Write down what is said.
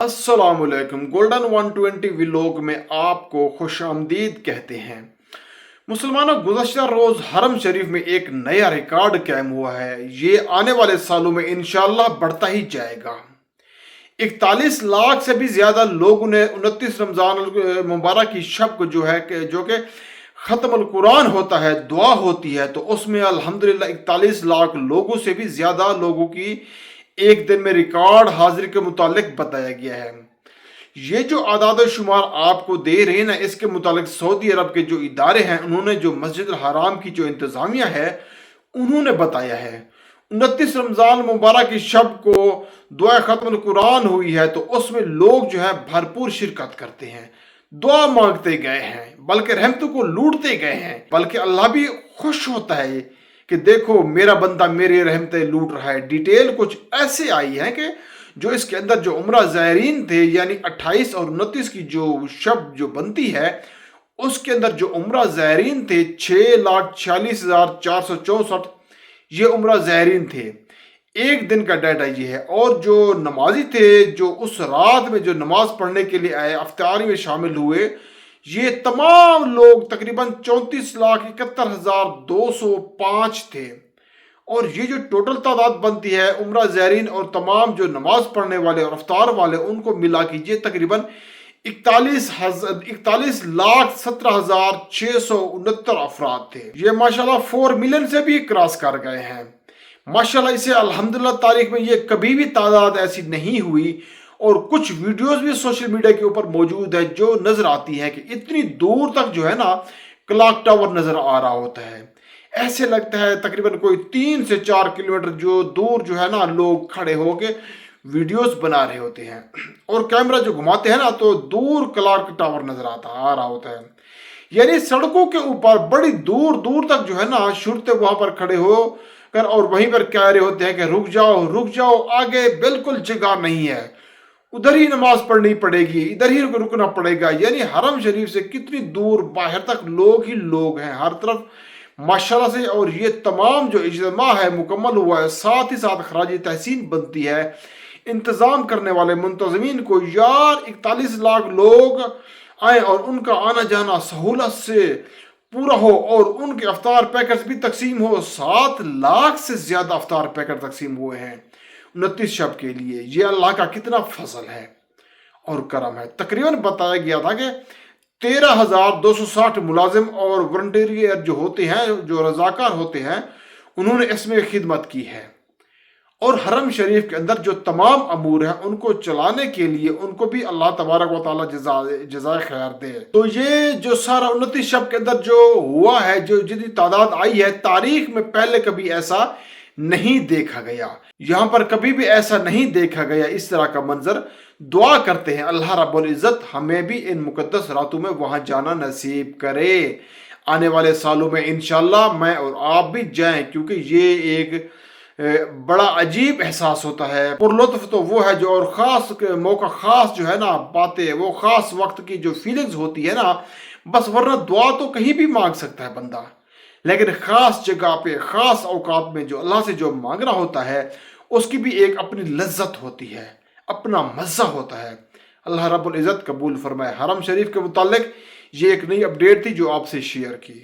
السلام علیکم، golden 120 vlog میں آپ کو خوش آمدید کہتے ہیں۔ مسلمانوں، گزشتہ روز حرم شریف میں ایک نیا ریکارڈ قائم ہوا ہے۔ یہ آنے والے سالوں میں انشاءاللہ بڑھتا ہی جائے گا۔ 41 لاکھ سے بھی زیادہ لوگوں نے 29 رمضان المبارک کی شب کو جو کہ ختم القرآن ہوتا ہے، دعا ہوتی ہے، تو اس میں الحمدللہ 41 لاکھ لوگوں سے بھی زیادہ لوگوں کی ایک دن میں ریکارڈ حاضری کے متعلق بتایا گیا ہے۔ یہ جو اعداد و شمار آپ کو دے رہے ہیں نا، اس کے متعلق سعودی عرب کے جو ادارے ہیں، انہوں نے جو مسجد الحرام کی جو انتظامیہ ہے، انہوں نے بتایا ہے 29 رمضان مبارک کی شب کو دعا ختم القرآن ہوئی ہے، تو اس میں لوگ جو ہے بھرپور شرکت کرتے ہیں، دعا مانگتے گئے ہیں، بلکہ رحمتوں کو لوٹتے گئے ہیں، بلکہ اللہ بھی خوش ہوتا ہے کہ دیکھو میرا بندہ میری رحمتیں لوٹ رہا ہے۔ ڈیٹیل کچھ ایسے آئی ہے کہ جو اس کے اندر جو عمرہ زائرین تھے، یعنی 28 اور 29 کی جو شب جو بنتی ہے، اس کے اندر جو عمرہ زائرین تھے 6,46,464 یہ عمرہ زائرین تھے۔ ایک دن کا ڈیٹا یہ ہے، اور جو نمازی تھے جو اس رات میں جو نماز پڑھنے کے لیے آئے، افطاری میں شامل ہوئے، یہ تمام لوگ تقریباً 34,71,205 تھے۔ اور یہ جو ٹوٹل تعداد بنتی ہے عمرہ زائرین اور تمام جو نماز پڑھنے والے اور افطار والے، ان کو ملا کیجئے تقریباً 41,17,669 افراد تھے۔ یہ ماشاءاللہ 4 ملین سے بھی کراس کر گئے ہیں۔ ماشاءاللہ اسے الحمدللہ تاریخ میں یہ کبھی بھی تعداد ایسی نہیں ہوئی۔ اور کچھ ویڈیوز بھی سوشل میڈیا کے اوپر موجود ہے جو نظر آتی ہے کہ اتنی دور تک جو ہے نا کلاک ٹاور نظر آ رہا ہوتا ہے۔ ایسے لگتا ہے تقریباً کوئی 3 سے 4 کلومیٹر جو دور جو ہے نا لوگ کھڑے ہو کے ویڈیوز بنا رہے ہوتے ہیں، اور کیمرہ جو گھماتے ہیں نا تو دور کلاک ٹاور نظر آ رہا ہوتا ہے۔ یعنی سڑکوں کے اوپر بڑی دور دور تک جو ہے نا شرطے وہاں پر کھڑے ہو کر اور وہیں پر کہہ رہے ہوتے ہیں کہ رک جاؤ، آگے بالکل جگہ نہیں ہے، ادھر ہی نماز پڑھنی پڑے گی، ادھر ہی رکنا پڑے گا۔ یعنی حرم شریف سے کتنی دور باہر تک لوگ ہی لوگ ہیں ہر طرف ماشاءاللہ سے۔ اور یہ تمام جو اجتماع ہے مکمل ہوا ہے، ساتھ ہی ساتھ خراج تحسین بنتی ہے انتظام کرنے والے منتظمین کو، یار 41 لاکھ لوگ آئیں اور ان کا آنا جانا سہولت سے پورا ہو، اور ان کے افطار پیکٹس بھی تقسیم ہو۔ 7 لاکھ سے زیادہ افطار پیکٹ تقسیم ہوئے ہیں 29 شب کے لیے۔ یہ اللہ کا کتنا فضل ہے اور کرم ہے۔ تقریباً بتایا گیا تھا کہ 13,260 ملازم اور والنٹیئر جو ہوتے ہیں، جو رضاکار ہوتے ہیں، انہوں نے اس میں خدمت کی ہے۔ اور حرم شریف کے اندر جو تمام امور ہیں ان کو چلانے کے لیے ان کو بھی اللہ تبارک و تعالیٰ جزائے خیر دے۔ تو یہ جو سارا 29 شب کے اندر جو ہوا ہے، جو جتنی تعداد آئی ہے، تاریخ میں پہلے کبھی ایسا نہیں دیکھا گیا، یہاں پر کبھی بھی ایسا نہیں دیکھا گیا اس طرح کا منظر۔ دعا کرتے ہیں اللہ رب العزت ہمیں بھی ان مقدس راتوں میں وہاں جانا نصیب کرے۔ آنے والے سالوں میں انشاءاللہ میں اور آپ بھی جائیں، کیونکہ یہ ایک بڑا عجیب احساس ہوتا ہے۔ پر لطف تو وہ ہے جو، اور خاص موقع، خاص جو ہے نا باتیں، وہ خاص وقت کی جو فیلنگز ہوتی ہے نا، بس ورنہ دعا تو کہیں بھی مانگ سکتا ہے بندہ، لیکن خاص جگہ پہ خاص اوقات میں جو اللہ سے جو مانگنا ہوتا ہے اس کی بھی ایک اپنی لذت ہوتی ہے، اپنا مزہ ہوتا ہے۔ اللہ رب العزت قبول فرمائے۔ حرم شریف کے متعلق یہ ایک نئی اپڈیٹ تھی جو آپ سے شیئر کی۔